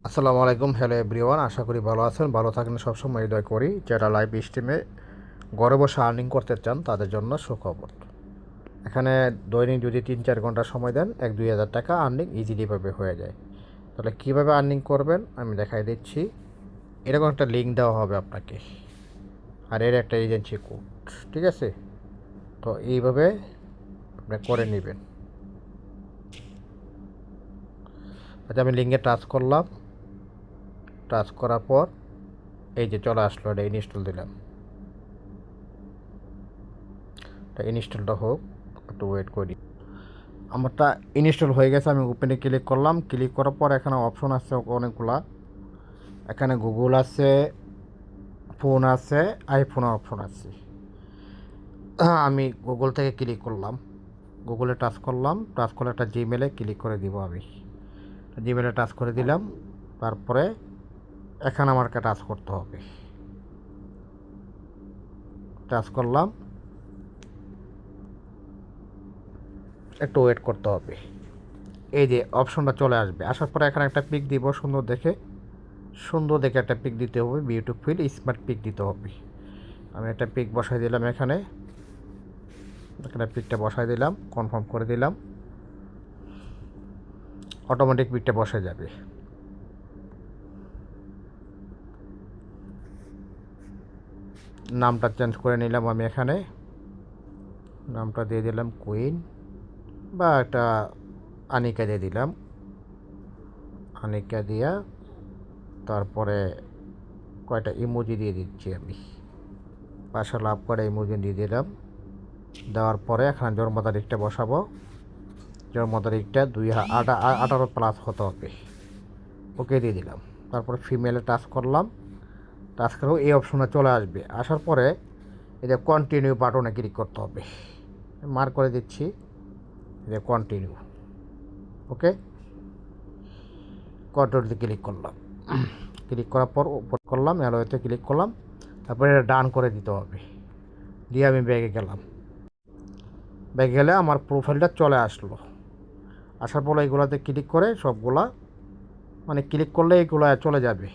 আসসালামু আলাইকুম, hello everyone. আশা করি ভালো আছেন, ভালো থাকেন সবসময় দয়া করি। যারা লাইভ স্ট্রিমে ঘরে বসে আর্নিং করতে চান তাদের জন্য সুখবর। এখানে দৈনিক যদি 3-4 ঘন্টা সময় দেন 1-2 হাজার টাকা আর্নিং ইজিলিভাবে হয়ে যায়। তাহলে কীভাবে আর্নিং করবেন আমি দেখাই দিচ্ছি। এরকম একটা লিঙ্ক দেওয়া হবে আপনাকে, আর এর একটা এজেন্সি কোড, ঠিক আছে? তো এইভাবে আপনি করে নেবেন। আচ্ছা, আমি লিঙ্কে টাচ করলাম। টাচ করার পর এই যে চলে আসলো, এটা ইনস্টল দিলাম। এটা ইনস্টলটা হোক, একটু ওয়েট করি। আমারটা ইনস্টল হয়ে গেছে। আমি ওপেনে ক্লিক করলাম। ক্লিক করার পর এখানে অপশন আছে অনেকগুলা। এখানে গুগল আছে, ফোন আছে, আইফোনের অপশন আছে। আমি গুগল থেকে ক্লিক করলাম, গুগলে টাচ করলাম। টাচ করে একটা জিমেলে ক্লিক করে দিব। আমি জিমেলে টাচ করে দিলাম। তারপরে এখানে আমাকে টাচ করতে হবে। টাচ করলাম, একটু ওয়েট করতে হবে। এই যে অপশনটা চলে আসবে। আসার পরে এখানে একটা পিক দিব সুন্দর দেখে। সুন্দর দেখে একটা পিক দিতে হবে, বিউটিফুল স্মার্ট পিক দিতে হবে। আমি একটা পিক বসাই দিলাম। এখানে এখানে পিকটা বসাই দিলাম, কনফার্ম করে দিলাম। অটোমেটিক পিকটা বসে যাবে। নামটা চেঞ্জ করে নিলাম। আমি এখানে নামটা দিয়ে দিলাম কুইন, বা একটা আনিকা দিয়ে দিলাম। আনিকা দিয়া তারপরে কয়টা ইমোজি দিয়ে দিচ্ছি আমি। পাশে লাভ করে ইমোজি দিয়ে দিলাম। দেওয়ার পরে এখানে জন্ম তারিখটা বসাবো। জন্ম তারিখটা 2018+ হতে হবে। ওকে দিয়ে দিলাম। তারপরে ফিমেলে টাচ করলাম। টাচ করেও এই অপশনে চলে আসবে। আসার পরে এই যে কন্টিনিউ বাটনে ক্লিক করতে হবে। মার্ক করে দিচ্ছি, এই যে কন্টিনিউ। ওকে, কন্টিনিউতে ক্লিক করলাম। ক্লিক করার পর উপর করলাম, অ্যালোতে ক্লিক করলাম। তারপরে এটা ডান করে দিতে হবে। দিয়ে আমি ব্যাগে গেলাম। ব্যাগে গেলে আমার প্রোফাইলটা চলে আসলো। আসার পরে এইগুলোতে ক্লিক করে সবগুলা, মানে ক্লিক করলে এইগুলো চলে যাবে।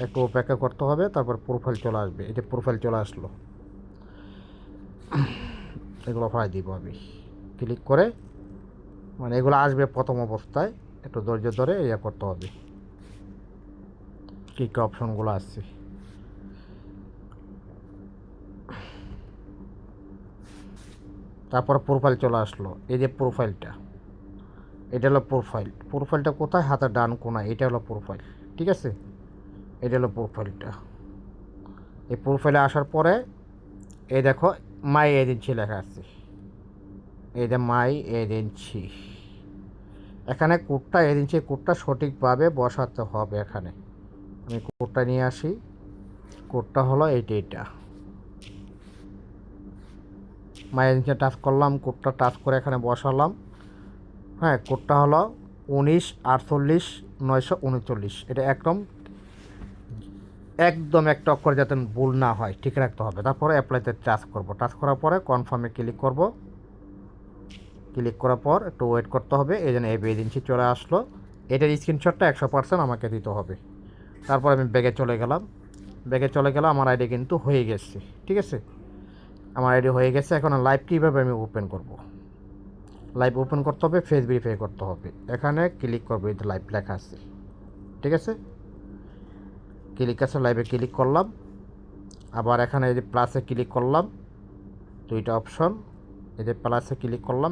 একটু অপেক্ষা করতে হবে, তারপর প্রোফাইল চলে আসবে। এই যে প্রোফাইল চলে আসলো। এগুলো ফাই দিব আমি ক্লিক করে, মানে এগুলো আসবে প্রথম অবস্থায়। একটু ধৈর্য ধরে ইয়ে করতে হবে। কী কী অপশনগুলো আসছে, তারপর প্রোফাইল চলে আসলো। এই যে প্রোফাইলটা, এটা হলো প্রোফাইল। প্রোফাইলটা কোথায়? হাতের ডান কোনায়, এটা হলো প্রোফাইল। ঠিক আছে, এটা হলো প্রোফাইলটা। এই প্রোফাইলে আসার পরে এই দেখো মাই এজেন্সি লেখা আছে। এই যে মাই এজেন্সি, এখানে কোডটা, এজেন্সির কোডটা সঠিকভাবে বসাতে হবে। এখানে আমি কোডটা নিয়ে আসি। কোডটা হলো এইটা। মাই এজেন্সি টাচ করলাম, কোডটা টাচ করে এখানে বসালাম। হ্যাঁ, কোডটা হলো 19 48 939। এটা একদম একদম একটা অক্ষর যাতে ভুল না হয় ঠিক রাখতে হবে। তারপরে অ্যাপ্লাইতে টাচ করব। টাচ করার পরে কনফার্মে ক্লিক করব। ক্লিক করার পর একটু ওয়েট করতে হবে। এই জন্য এই এজেন্সি চলে আসলো। এটার স্ক্রিনশটটা 100% আমাকে দিতে হবে। তারপর আমি ব্যাগে চলে গেলাম। ব্যাগে চলে গেলাম, আমার আইডি কিন্তু হয়ে গেছে। ঠিক আছে, আমার আইডি হয়ে গেছে। এখন লাইভ কীভাবে আমি ওপেন করব? লাইভ ওপেন করতে হবে, ফেস ভেরিফাই করতে হবে। এখানে ক্লিক করবো, এই লাইভ লেখা আছে। ঠিক আছে, ক্লিক আছে, লাইভে ক্লিক করলাম। আবার এখানে এই যে প্লাসে ক্লিক করলাম, দুইটা অপশন। এই যে প্লাসে ক্লিক করলাম,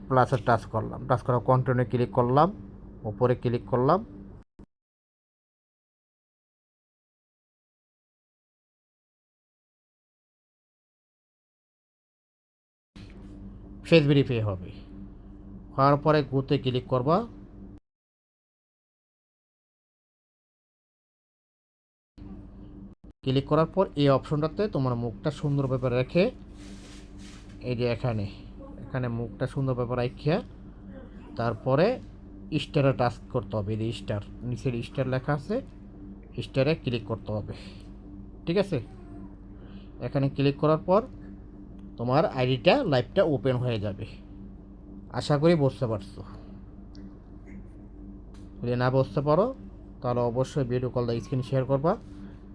প্লাসে টাচ করলাম। টাচ করা কন্টিনিউ ক্লিক করলাম, উপরে ক্লিক করলাম। ফেস ভেরিফাই হবে। হওয়ার পরে গুতে ক্লিক করবা। ক্লিক করার পর এই অপশনটাতে তোমার মুখটা সুন্দরভাবে রেখে, এই যে এখানে এখানে মুখটা সুন্দরভাবে রাখিয়া তারপরে স্টারে টাচ করতে হবে। এই যে স্টার, নিচের স্টার লেখা আছে, স্টারে ক্লিক করতে হবে। ঠিক আছে, এখানে ক্লিক করার পর তোমার আইডিটা লাইভটা ওপেন হয়ে যাবে। আশা করি বুঝতে পারছো। যদি না বুঝতে পারো তাহলে অবশ্যই ভিডিও কল দিয়ে স্ক্রিন শেয়ার করবা।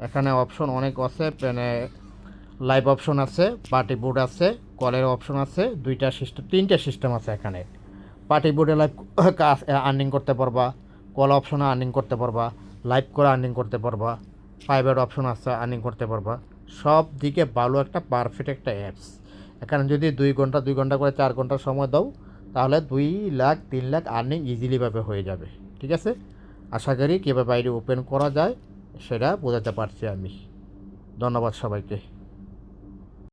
এখানে অপশন অনেক আছে, মানে লাইভ অপশন আছে, পার্টি বোর্ড আছে, কলের অপশন আছে, তিনটা সিস্টেম আছে এখানে। পার্টি বোর্ডে লাইভ কাজ আর্নিং করতে পারবা, কল অপশনে আর্নিং করতে পারবা, লাইভ করে আর্নিং করতে পারবা, প্রাইভেট অপশন আছে আর্নিং করতে পারবা। সব দিকে ভালো একটা পারফেক্ট একটা অ্যাপস। এখানে যদি 2 ঘন্টা করে 4 ঘন্টা সময় দাও তাহলে 2 লাখ 3 লাখ আর্নিং ইজিলিভাবে হয়ে যাবে। ঠিক আছে, আশা করি কীভাবে আইডি ওপেন করা যায় সেটা বোঝাতে পারছি আমি। ধন্যবাদ সবাইকে।